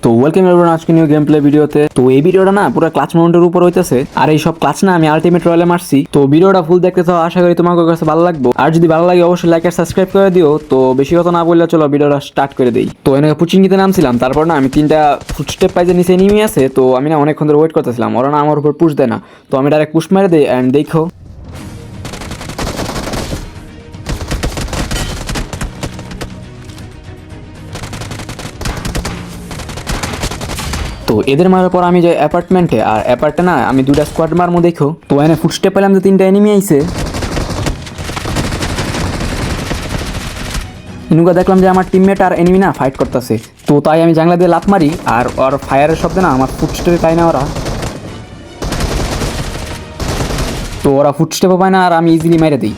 তো welcome everyone আজকে new game play ভিডিওতে। তো এই ভিডিওটা না পুরো ক্লাচ মাউন্টের উপর হইতেছে, আর এই সব ক্লাচ না আমি আলটিমেট রয়্যালে মারছি। তো ভিডিওটা ফুল দেখতে চাও, আশা করি তোমাদের কাছে ভালো লাগবে। আর যদি ভালো লাগে অবশ্যই লাইক আর সাবস্ক্রাইব করে দিও। তো বেশি কথা না বললে চলো ভিডিওটা স্টার্ট করে দেই। তো এনে পুচিংকিতে নামছিলাম, তারপর না আমি তিনটা ফুটস্টেপ পাই যে নিচে নেমে আছে। তো আমি না অনেকক্ষণ ধরে ওয়েট করতেছিলাম, ওরা না আমার উপর পুশ দেয় না। তো আমি ডাইরেক্ট পুশ মেরে দিই অ্যান্ড দেখো তো এদের মারার পর আমি যাই অ্যাপার্টমেন্টে, আর অ্যাপার্টে না আমি দুটা স্কোয়াড মারমো দেখো। তো এনে ফুটস্টেপ পেলাম যে তিনটা এনিমি আইছে। ইনুকা দেখলাম যে আমার টিমমেট আর এনিমি না ফাইট করতেছে। তো তাই আমি জানলা দিয়ে লাফ মারি, আর ওর ফায়ারের শব্দে না আমার ফুটস্টেপে পাই না ওরা। তো ওরা ফুটস্টেপও পায় না আর আমি ইজিলি মেরে দিই।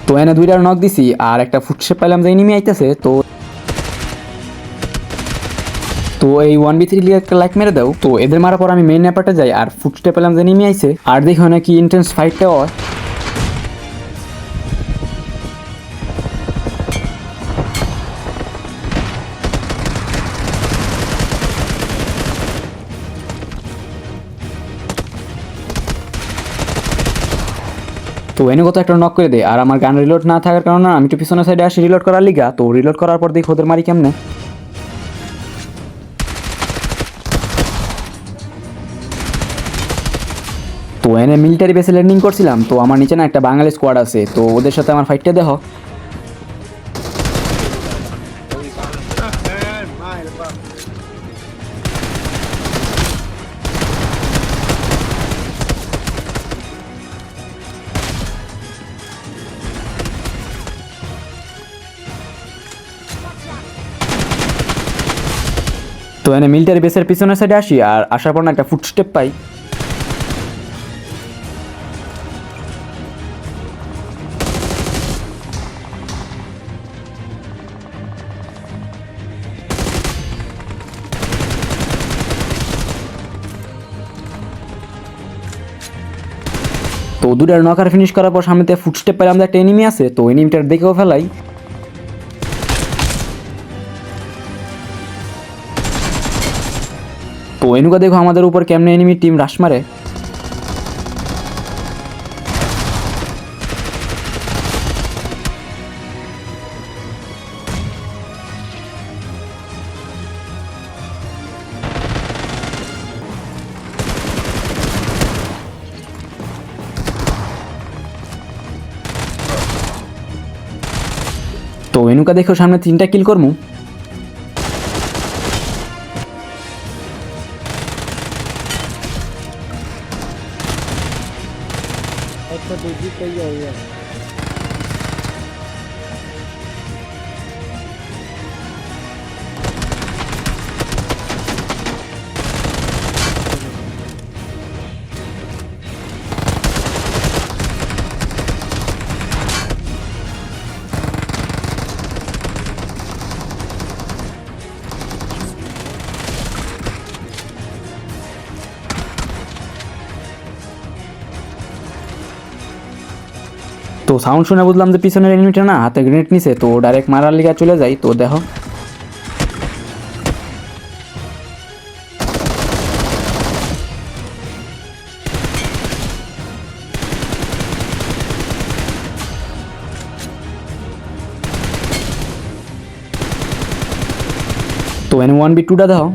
তো এনে দুইটার নক দিছি, আর একটা ফুটস্টেপ পাইলাম যে এনিমি আইতেছে। তো তো এই 1v3 লিগে একটা লাইক মেরে দাও। তো এদের মারার পর আমি মেইন অ্যাপার্টে যাই, আর ফুটস্টেপ পেলাম যে এনিমি আইছে। আর দেখো নাকি ইন্টেন্স ফাইটটা হয়। তো এনে কত একটা নক করে দেয়, আর আমার গান রিলোড না থাকার কারণে আমি একটু পিছনের সাইডে আসি রিলোড করার লিগা। তো রিলোড করার পর দেখি ওদের মারি কেমনে। তো এনে মিলিটারি বেসে ল্যান্ডিং করছিলাম। তো আমার নিচে না একটা বাঙালি স্কোয়াড আছে, তো ওদের সাথে আমার ফাইটটা দেখো। তো এনে মিলিটারি বেসের পিছনের সাইডে আসি, আর আসার পর না একটা ফুটস্টেপ পাই। তো দুটার নকার ফিনিশ করার পর সামনেতে ফুটস্টেপ পেলাম যে একটা এনিমি আছে। তো এনিমিটার দেখেও ফেলাই। তো এনুকা দেখো আমাদের উপর কেমনে এনিমি টিম রাশ মারে। তো এনুকা দেখো সামনে তিনটা কিল করমু। अच्छा दूसरी कही आई है। তো সাউন্ড শুনে বুঝলাম যে পিছনের এনিমিটা না হাতে গ্রেনেড নিছে। তো ডাইরেক্ট মারার লিগা চলে যাই। তো দেখো তো এনে 1v2টা দাও।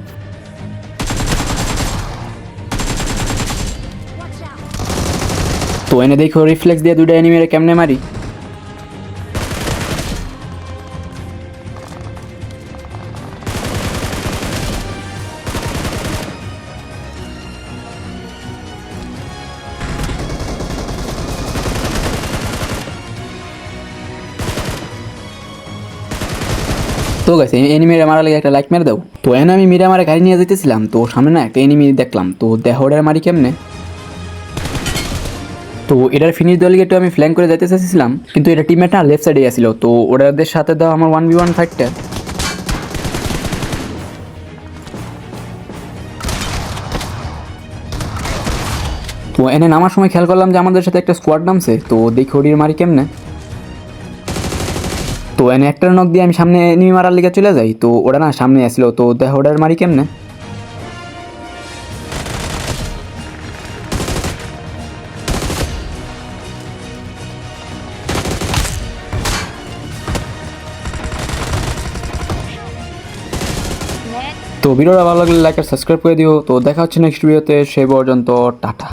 তো এনে দেখো রিফ্লেক্স দিয়ে দুইটা এনিমিরে কেমনে মারি। তো গাইস এনিমিরে মারা লাগে একটা লাইক মেরে দাও। তো এনে আমি মিরামারে গাড়ি নিয়ে যেতেছিলাম। তো সামনে না একটা এনিমি দেখলাম। তো দেখো ওটা মারি কেমনে। তো এটার ফিনিশ দেওয়ার লিগে একটু আমি ফ্ল্যাঙ্ক করে যেতে চাইছিলাম, কিন্তু এটা টিমমেট না লেফট সাইডে আসছিল। তো ওদের সাথে দাও আমার 1v1 ফাইটটা। তো এনে নামার সময় খেয়াল করলাম যে আমাদের সাথে একটা স্কোয়াড নামছে। তো দেখি ওডির মারি কেমনে। তো এনে একটা নক দিয়ে আমি সামনে এনিমি মারার লিগে চলে যাই, তো ওটা না সামনে আসলো, তো দেখো ওটার মারি কেমনে। তো ভিডিওটা ভালো লাগলে লাইক আর সাবস্ক্রাইব করে দিও। তো দেখা হচ্ছে নেক্সট ভিডিওতে, সেই পর্যন্ত টাটা।